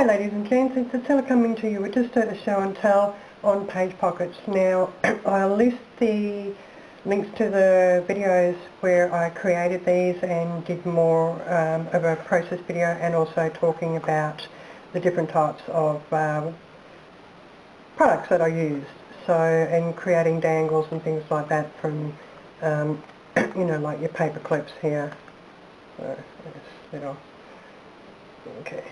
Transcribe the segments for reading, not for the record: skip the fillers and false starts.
Hi ladies and gents, it's Priscilla coming to you with just a show and tell on page pockets. Now I'll list the links to the videos where I created these and did more of a process video, and also talking about the different types of products that I used. So, and creating dangles and things like that from you know, like your paper clips here. So, okay.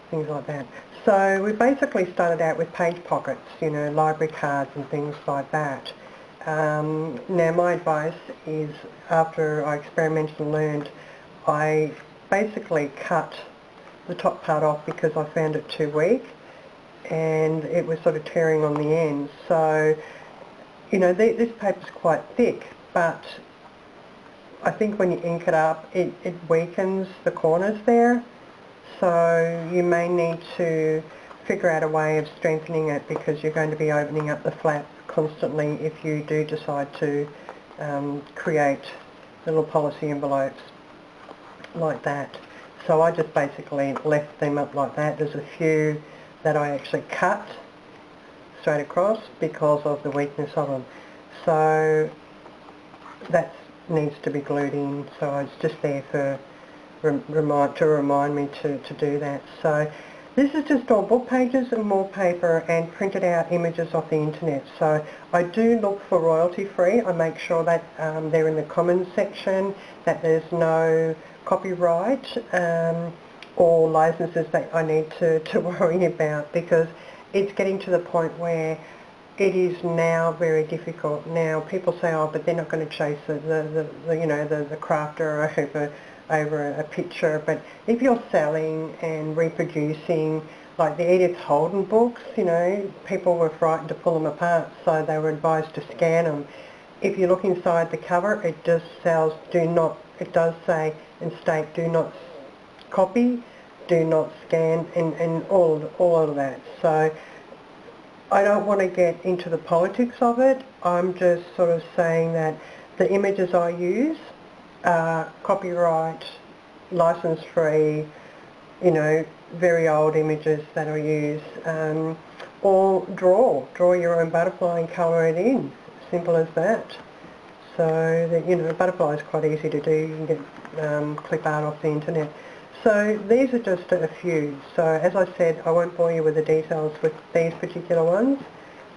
Things like that. So we basically started out with page pockets, you know, library cards and things like that. Now my advice is, after I experimented and learned, I basically cut the top part off because I found it too weak and it was sort of tearing on the ends. So, you know, this paper's quite thick, but I think when you ink it up, it weakens the corners there. So you may need to figure out a way of strengthening it, because you're going to be opening up the flap constantly if you do decide to create little policy envelopes like that. So I just basically left them up like that. There's a few that I actually cut straight across because of the weakness of them. So that needs to be glued in, so it's just there for remind me to do that. So this is just all book pages and wallpaper and printed out images off the internet. So I do look for royalty free. I make sure that they're in the comments section, that there's no copyright or licenses that I need to worry about, because it's getting to the point where it is now very difficult. Now people say, oh, but they're not going to chase the you know, the crafter over a picture. But if you're selling and reproducing, like the Edith Holden books, you know, people were frightened to pull them apart, so they were advised to scan them. If you look inside the cover, it just says it does say and state, do not copy, do not scan, and all of that. So I don't want to get into the politics of it. I'm just sort of saying that the images I use are copyright, license free, you know, very old images that I use. Or draw your own butterfly and colour it in. Simple as that. So that, you know, butterfly is quite easy to do. You can get clip art off the internet. So these are just a few. So as I said, I won't bore you with the details with these particular ones,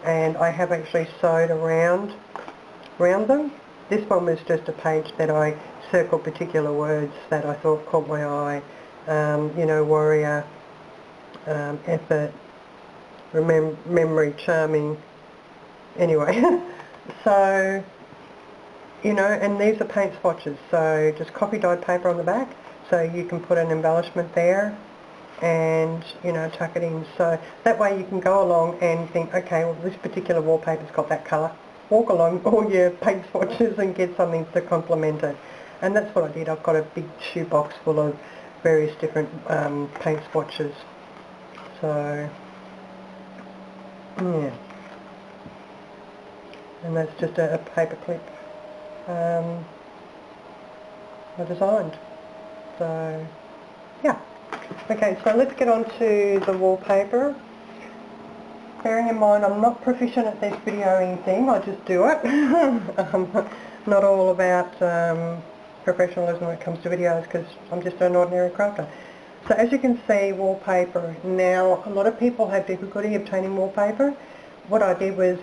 and I have actually sewed around them. This one was just a page that I circled particular words that I thought caught my eye. You know, warrior, effort, memory, charming. Anyway, so, you know, and these are paint swatches. So just copy dyed paper on the back. So you can put an embellishment there and, you know, tuck it in. So that way you can go along and think, okay, well, this particular wallpaper's got that colour. Walk along all your paint swatches and get something to complement it. And that's what I did. I've got a big shoebox full of various different paint swatches. So, yeah. And that's just a paper clip I designed. So, yeah. Okay, so let's get on to the wallpaper. Bearing in mind I'm not proficient at this videoing thing, I just do it. I'm not all about professionalism when it comes to videos, because I'm just an ordinary crafter. So as you can see, wallpaper. Now, a lot of people have difficulty obtaining wallpaper. What I did was,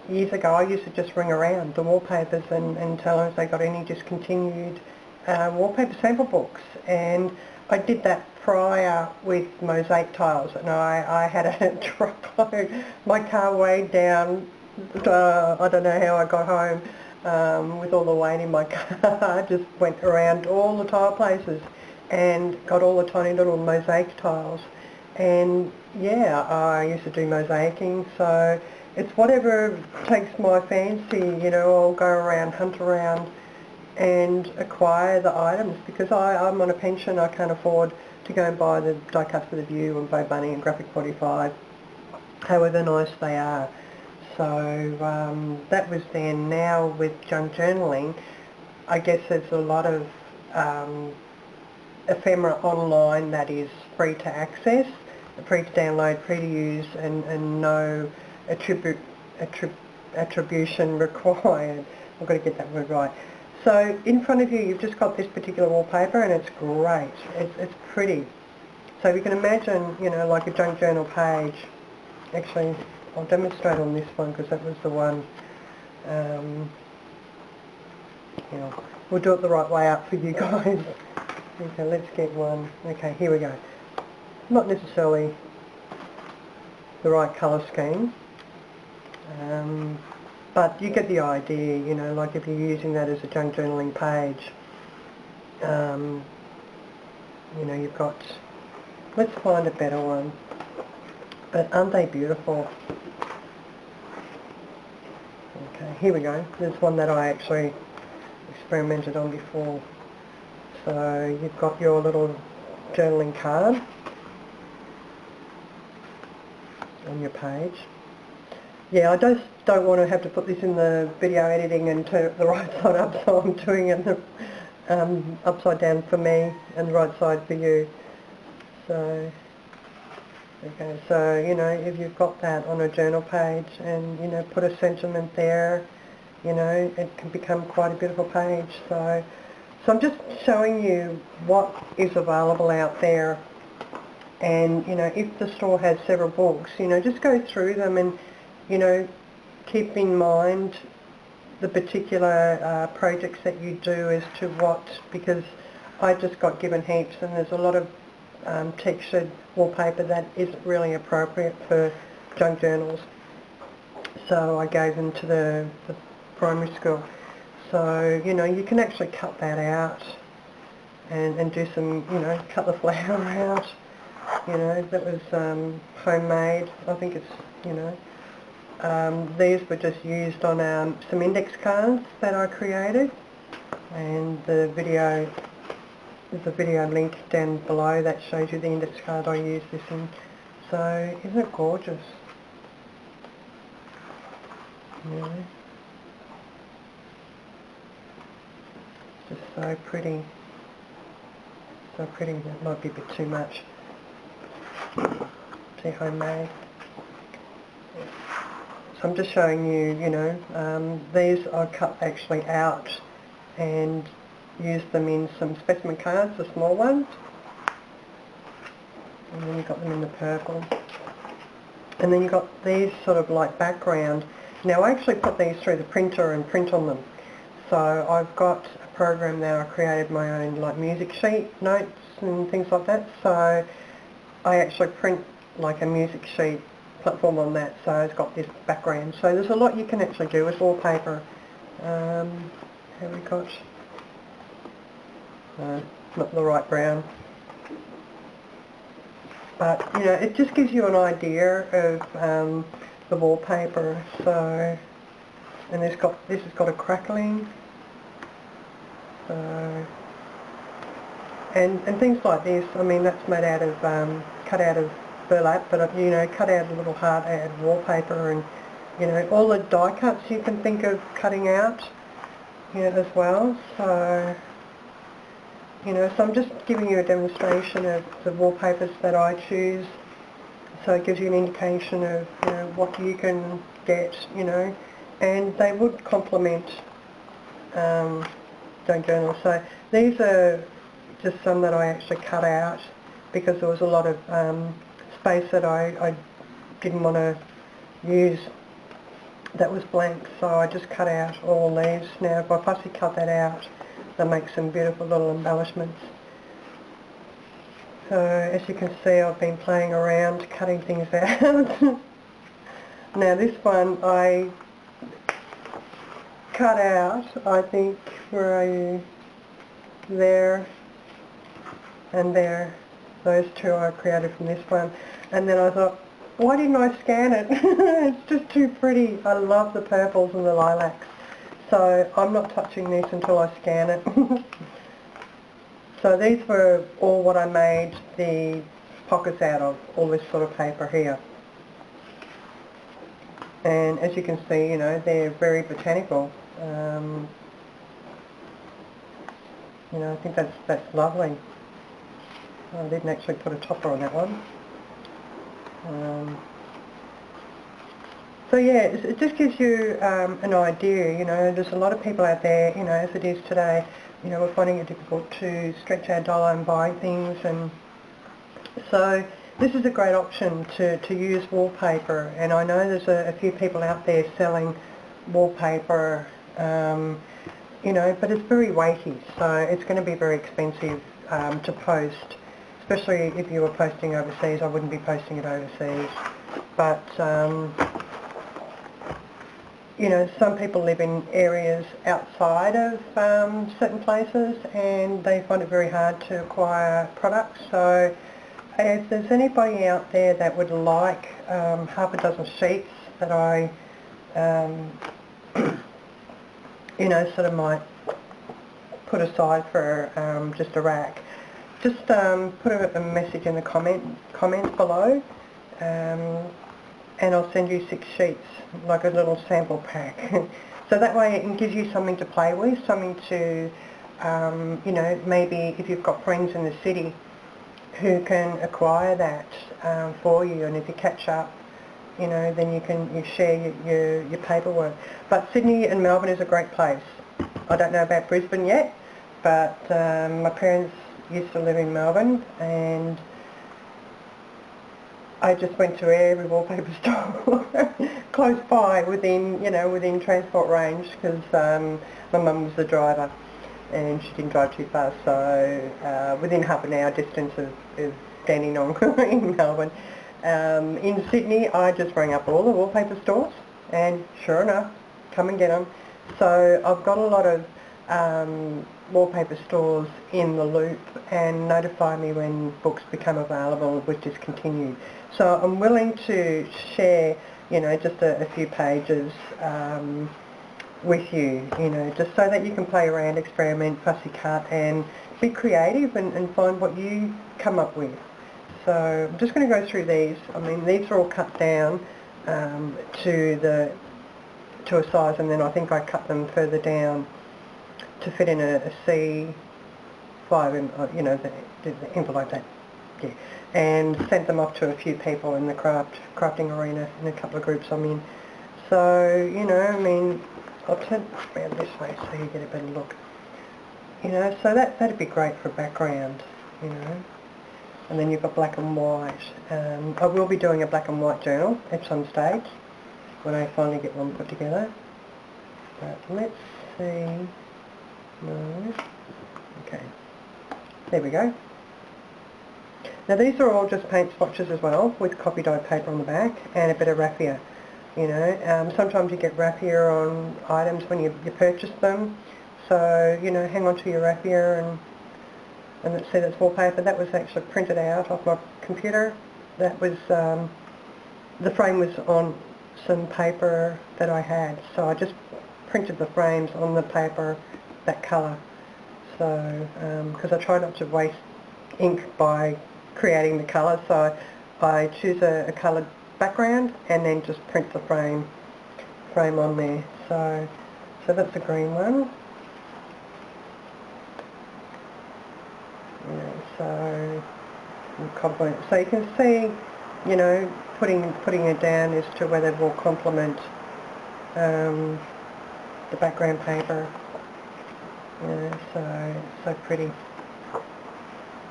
years ago, I used to just ring around the wallpapers and tell them if they got any discontinued wallpaper sample books, and I did that prior with mosaic tiles, and I had a truckload. My car weighed down, I don't know how I got home with all the weight in my car. I just went around all the tile places and got all the tiny little mosaic tiles, and yeah, I used to do mosaicing. So it's whatever takes my fancy, you know. I'll go around, hunt around and acquire the items, because I'm on a pension. I can't afford to go and buy the die cuts for the View and Bow Bunny and Graphic 45, however nice they are. So that was then. Now with junk journaling, I guess there's a lot of ephemera online that is free to access, free to download, free to use, and no attribution required. I've got to get that word right. So in front of you, you've just got this particular wallpaper, and it's great. It's pretty. So you can imagine, you know, like a junk journal page. Actually, I'll demonstrate on this one because that was the one. You know, we'll do it the right way up for you guys. Okay, let's get one. Okay, here we go. Not necessarily the right colour scheme, but you get the idea, you know, like if you're using that as a junk journaling page, you know, you've got, let's find a better one, but aren't they beautiful? Okay, here we go. There's one that I actually experimented on before. So you've got your little journaling card on your page. Yeah, I just don't want to have to put this in the video editing and turn it the right side up, so I'm doing it the upside down for me and the right side for you. So, okay, so, you know, if you've got that on a journal page and, you know, put a sentiment there, you know, it can become quite a beautiful page. So I'm just showing you what is available out there, and, you know, if the store has several books, you know, just go through them and, you know, keep in mind the particular projects that you do as to what, because I just got given heaps, and there's a lot of textured wallpaper that isn't really appropriate for junk journals. So I gave them to the primary school. So, you know, you can actually cut that out and do some, you know, cut the flower out. You know, that was homemade. I think it's, you know, these were just used on some index cards that I created, and the video, there's a video link down below that shows you the index card I used this in. So isn't it gorgeous? You know, just so pretty. So pretty. That might be a bit too much. See, homemade. So I'm just showing you, you know, these I cut actually out and used them in some specimen cards, the small ones. And then you've got them in the purple. And then you've got these sort of like background. Now I actually put these through the printer and print on them. So I've got a program now, I created my own like music sheet, notes and things like that. So I actually print like a music sheet platform on that, so it's got this background. So there's a lot you can actually do with wallpaper. Have we got, not the right brown. But, you know, it just gives you an idea of the wallpaper. So, and this has got a crackling. So, and things like this, I mean, that's made out of, cut out of burlap, but I've, you know, cut out a little heart out of wallpaper, and, you know, all the die cuts you can think of cutting out, you know, as well. So, you know, so I'm just giving you a demonstration of the wallpapers that I choose. So it gives you an indication of, you know, what you can get, you know, and they would complement junk journals. So these are just some that I actually cut out because there was a lot of space that I didn't want to use that was blank, so I just cut out all these. Now if I fussy cut that out, that makes some beautiful little embellishments. So as you can see, I've been playing around cutting things out. Now this one I cut out, I think, where are you? There and there. Those two I created from this one. And then I thought, why didn't I scan it? It's just too pretty. I love the purples and the lilacs. So I'm not touching this until I scan it. So these were all what I made the pockets out of, all this sort of paper here. And as you can see, you know, they're very botanical. You know, I think that's lovely. I didn't actually put a topper on that one. So yeah, it just gives you an idea, you know. There's a lot of people out there, you know, as it is today, you know, we're finding it difficult to stretch our dollar and buy things, and so this is a great option to use wallpaper. And I know there's a few people out there selling wallpaper, you know, but it's very weighty, so it's going to be very expensive to post, especially if you were posting overseas. I wouldn't be posting it overseas, but you know, some people live in areas outside of certain places and they find it very hard to acquire products. So if there's anybody out there that would like half a dozen sheets that I, you know, sort of might put aside for just a rack, just put a message in the comments below, and I'll send you 6 sheets, like a little sample pack. So that way it gives you something to play with, something to, you know, maybe if you've got friends in the city who can acquire that for you, and if you catch up, you know, then you share your paperwork. But Sydney and Melbourne is a great place. I don't know about Brisbane yet, but my parents used to live in Melbourne, and I just went to every wallpaper store close by, within, you know, within transport range, because my mum was the driver and she didn't drive too fast, so within half an hour distance of Dandenong in Melbourne. In Sydney, I just rang up all the wallpaper stores, and sure enough, come and get them. So I've got a lot of wallpaper stores in the loop and notify me when books become available with discontinued. So I'm willing to share, you know, just a few pages with you, you know, just so that you can play around, experiment, fussy cut, and be creative and find what you come up with. So I'm just going to go through these. I mean, these are all cut down to a size, and then I think I cut them further down to fit in a C5, you know, the envelope that, yeah, and sent them off to a few people in the crafting arena, in a couple of groups I'm in. So, you know, I mean, I'll turn around this way so you get a better look. You know, so that'd be great for a background, you know. And then you've got black and white. I will be doing a black and white journal at some stage when I finally get one put together. But let's see. No. Okay. There we go. Now these are all just paint swatches as well, with copy dyed paper on the back and a bit of raffia. You know, sometimes you get raffia on items when you purchase them. So, you know, hang on to your raffia, and let's see, that's wallpaper. That was actually printed out off my computer. That was, the frame was on some paper that I had, so I just printed the frames on the paper that colour. So, because I try not to waste ink by creating the colour, so I choose a coloured background and then just print the frame on there. So that's a green one. You know, so you can see, you know, putting it down as to whether it will complement the background paper. You know, so pretty.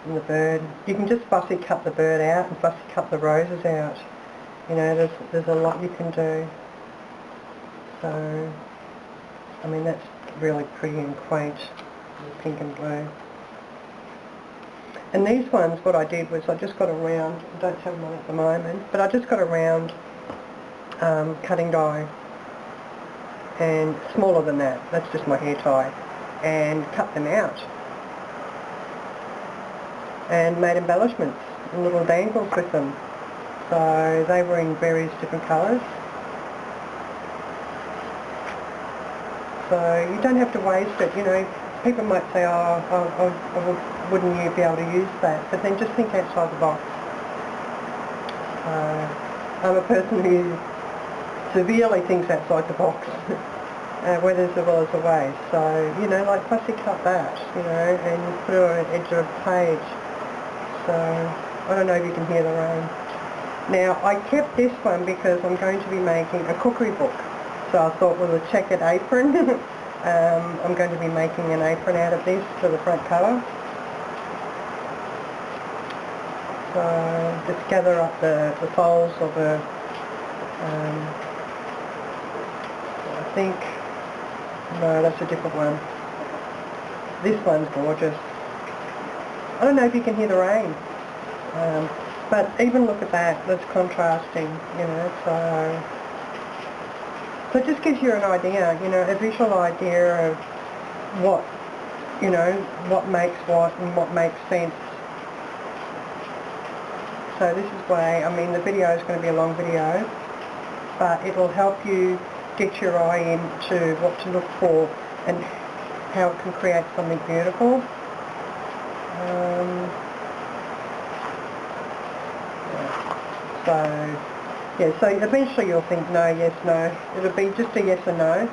And the bird, you can just fussy cut the bird out and fussy cut the roses out. You know, there's a lot you can do. So, I mean, that's really pretty and quaint, pink and blue. And these ones, what I did was I just got a round, I don't have one at the moment, but I just got a round cutting die, and smaller than that, that's just my hair tie, and cut them out. And made embellishments and little dangles with them. So they were in various different colours. So you don't have to waste it, you know. People might say, oh, wouldn't you be able to use that? But then just think outside the box. I'm a person who severely thinks outside the box, where there's a will is a way. So, you know, like fussy cut that, you know, and put it on an edge of a page. so I don't know if you can hear the rain. Now I kept this one because I'm going to be making a cookery book, so I thought with a checkered apron I'm going to be making an apron out of this for the front cover. So just gather up the folds of the I think, no, that's a different one. This one's gorgeous. I don't know if you can hear the rain, but even look at that, that's contrasting, you know, so it just gives you an idea, you know, a visual idea of what, you know, what makes what and what makes sense. So this is why, I mean, the video is going to be a long video, but it will help you get your eye into what to look for and how it can create something beautiful. So eventually you'll think no, yes, no. It'll be just a yes or no,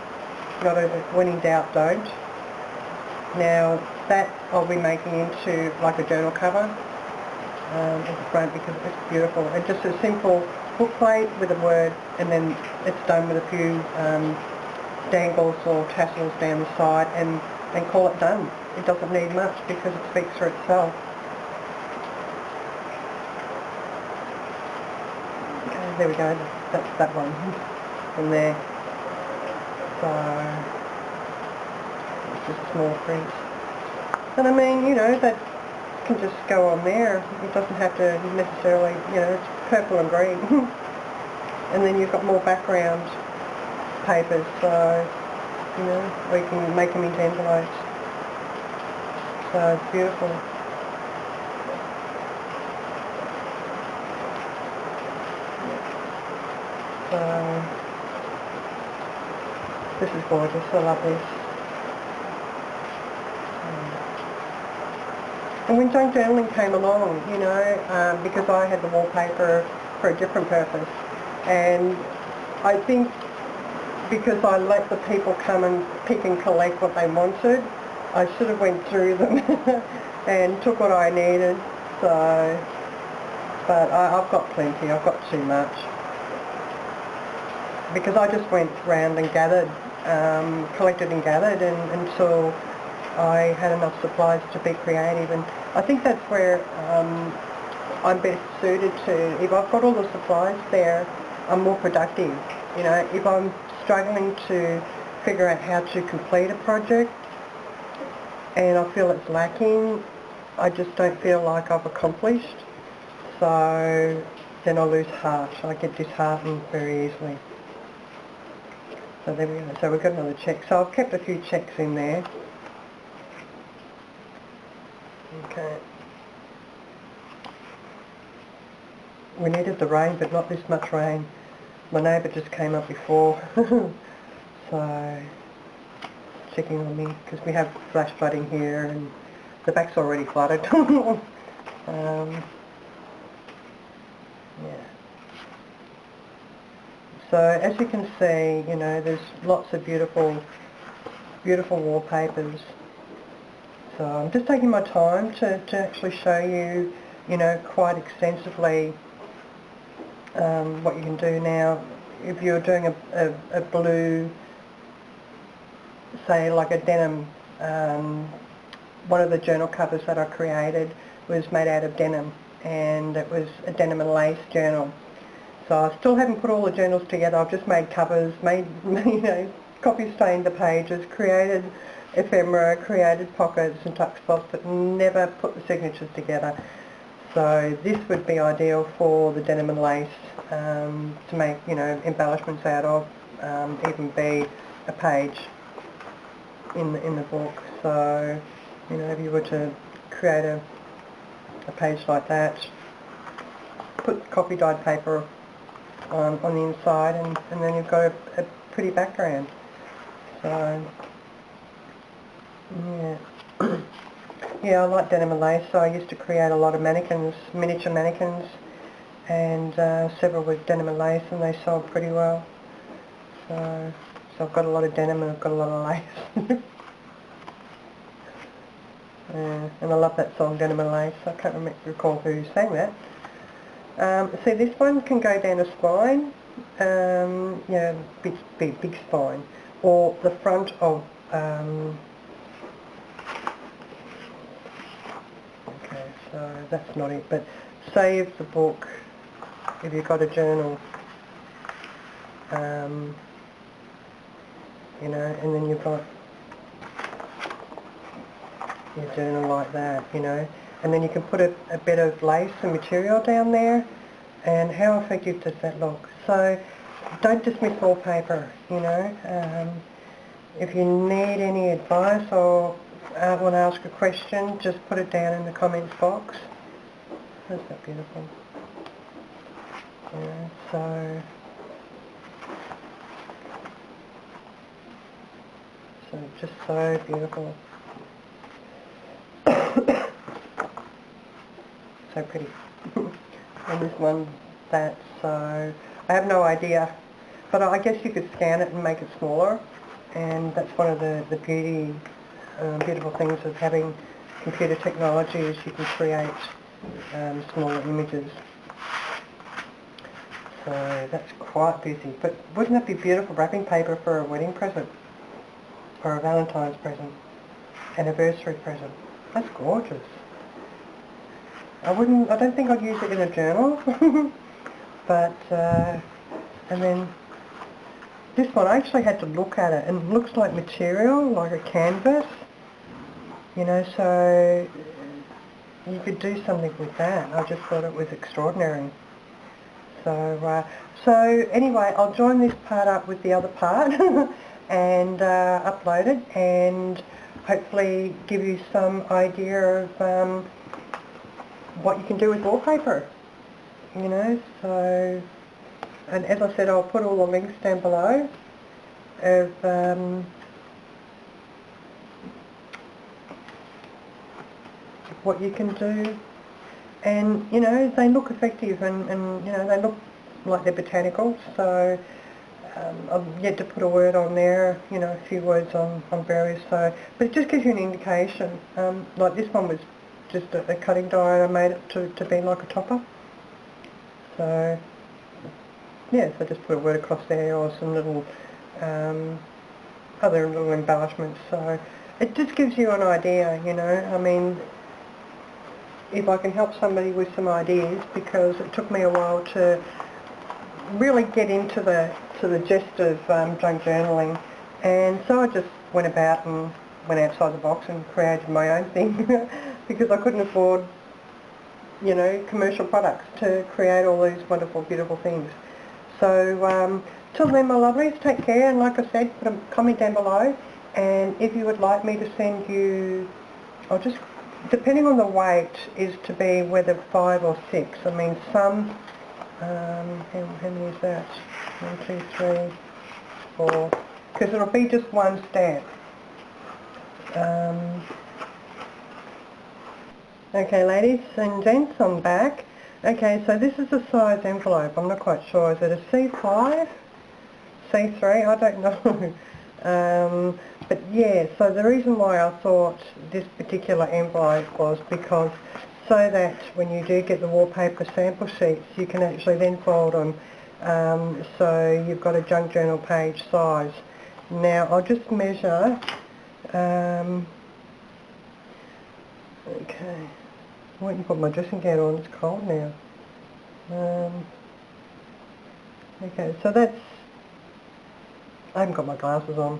not a when in doubt, don't. Now that I'll be making into like a journal cover at the front because it's beautiful. And just a simple book plate with a word, and then it's done with a few dangles or tassels down the side, and call it done. It doesn't need much because it speaks for itself. Okay, there we go. That's that one from there. So it's just small print. And I mean, you know, that can just go on there. It doesn't have to necessarily, you know, it's purple and green. And then you've got more background papers, so, you know, we can make them into envelopes. So it's beautiful. So this is gorgeous. I love this. And when junk journaling came along, you know, because I had the wallpaper for a different purpose, and I think because I let the people come and pick and collect what they wanted, I should have went through them and took what I needed. So, but I've got plenty. I've got too much because I just went round and gathered, collected and gathered, until I had enough supplies to be creative. And I think that's where I'm best suited to. If I've got all the supplies there, I'm more productive. You know, if I'm struggling to figure out how to complete a project and I feel it's lacking, I just don't feel like I've accomplished. So then I lose heart. I get disheartened very easily. So there we go. So we've got another check. So I've kept a few checks in there. Okay. We needed the rain, but not this much rain. My neighbour just came up before, so checking on me because we have flash flooding here and the back's already flooded. Yeah. So as you can see, you know, there's lots of beautiful wallpapers. So I'm just taking my time to actually show you, you know, quite extensively what you can do now. If you're doing a blue, say like a denim, one of the journal covers that I created was made out of denim, and it was a denim and lace journal. So I still haven't put all the journals together. I've just made covers, made you know, copy stained the pages, created ephemera, created pockets and tuck spots, but never put the signatures together. So this would be ideal for the denim and lace to make, you know, embellishments out of, even be a page in the book. So, you know, if you were to create a page like that, put copy dyed paper on the inside, and then you've got a pretty background. So, yeah. Yeah, I like denim and lace, so I used to create a lot of mannequins, miniature mannequins, and several with denim and lace, and they sold pretty well. So I've got a lot of denim and I've got a lot of lace. And I love that song, Denim and Lace. I can't recall who sang that. See, this one can go down a spine, big spine, or the front of, okay, so that's not it, but save the book, if you've got a journal, you know, and then you've got your journal like that, you know, and then you can put a bit of lace and material down there, and how effective does that look? So don't dismiss wallpaper, you know. If you need any advice or want to ask a question, just put it down in the comments box. Isn't that beautiful? Yeah, so just so beautiful. So pretty. And this one, that, so I have no idea, but I guess you could scan it and make it smaller, and that's one of the beautiful things of having computer technology, is you can create smaller images. So that's quite busy, but wouldn't that be beautiful wrapping paper for a wedding present, or a Valentine's present, anniversary present? That's gorgeous. I don't think I'd use it in a journal, but, and then this one, I actually had to look at it, and it looks like material, like a canvas, you know, so you could do something with that. I just thought it was extraordinary. So, anyway, I'll join this part up with the other part and upload it, and hopefully give you some idea of what you can do with wallpaper, you know. So, and as I said, I'll put all the links down below of what you can do, and you know, they look effective, and you know, they look like they're botanical. So I've yet to put a word on there, you know, a few words on berries. So, but it just gives you an indication. Like this one was just a cutting die, and I made it to be like a topper. So yeah, so just put a word across there, or some little other little embellishments. So it just gives you an idea, you know. I mean, if I can help somebody with some ideas, because it took me a while to really get into the gist of junk journaling, and so I just went about and went outside the box and created my own thing because I couldn't afford, you know, commercial products to create all these wonderful, beautiful things. So till then, my lovelies, take care, and like I said, put a comment down below, and if you would like me to send you, I'll just, depending on the weight, is to be whether 5 or 6. I mean, some, how many is that? 1, 2, 3, 4, because it'll be just one stamp. Okay, ladies and gents, I'm back. Okay, so this is the size envelope. I'm not quite sure. Is it a C5? C3? I don't know. But yeah, so the reason why I thought this particular envelope was because so that when you do get the wallpaper sample sheets, you can actually then fold them. So you've got a junk journal page size. Now I'll just measure. Okay. I went and put my dressing gown on, it's cold now. Okay, so that's, I haven't got my glasses on.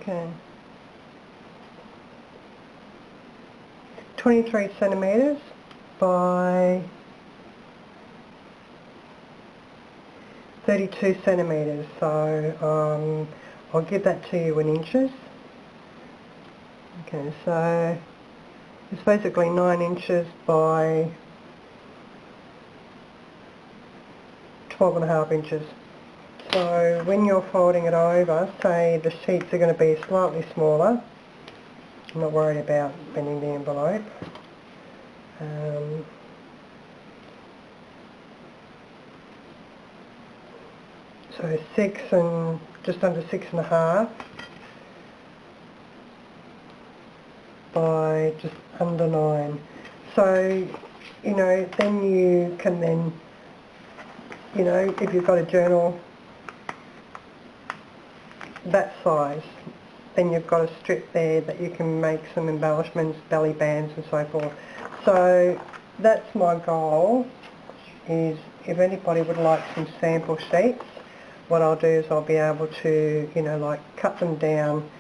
Okay. 23 centimetres by 32 centimetres, so I'll give that to you in inches. Okay, so it's basically 9 inches by 12.5 inches. So when you're folding it over, say the sheets are going to be slightly smaller. I'm not worried about bending the envelope. So 6 and just under 6.5. by just under 9. So, you know, then you can then, you know, if you've got a journal that size, then you've got a strip there that you can make some embellishments, belly bands and so forth. So that's my goal, is if anybody would like some sample sheets, what I'll do is I'll be able to, you know, like cut them down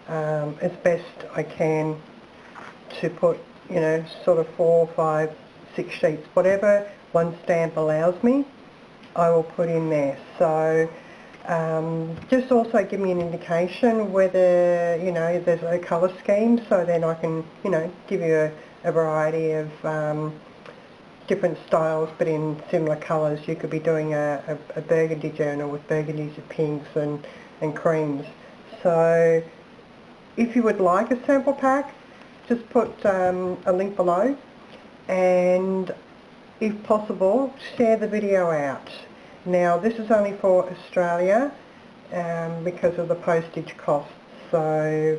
as best I can to put, you know, sort of 4, 5, 6 sheets, whatever one stamp allows me, I will put in there. So just also give me an indication whether, you know, there's a colour scheme, so then I can, you know, give you a variety of different styles but in similar colours. You could be doing a burgundy journal with burgundies and pinks and creams. So if you would like a sample pack, just put a link below, and if possible share the video out. Now this is only for Australia because of the postage costs, so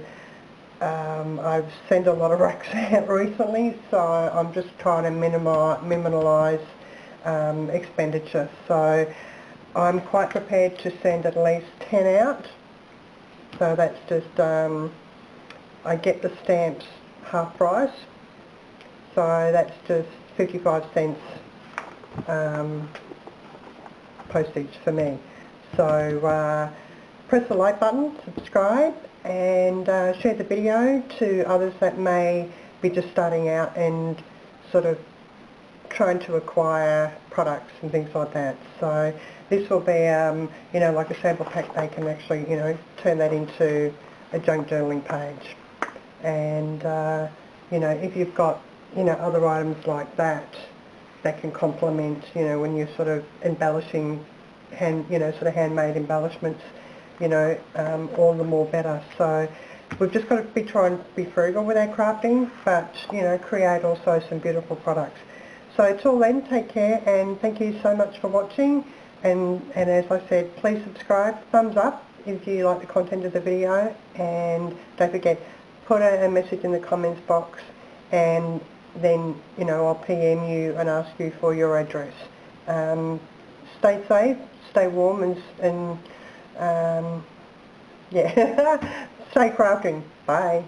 I've sent a lot of racks out recently, so I'm just trying to minimalise expenditure. So I'm quite prepared to send at least 10 out, so that's just, I get the stamps half price, so that's just 55 cents postage for me. So press the like button, subscribe, and share the video to others that may be just starting out and sort of trying to acquire products and things like that. So this will be, you know, like a sample pack. They can actually, you know, turn that into a junk journaling page. And, you know, if you've got, you know, other items like that that can complement, you know, when you're sort of embellishing, you know, sort of handmade embellishments, you know, all the more better. So we've just got to be trying to be frugal with our crafting, but, you know, create also some beautiful products. So till then, take care, and thank you so much for watching. And as I said, please subscribe, thumbs up if you like the content of the video, and don't forget, put a message in the comments box, and then, you know, I'll PM you and ask you for your address. Stay safe, stay warm, and yeah, stay crafting. Bye.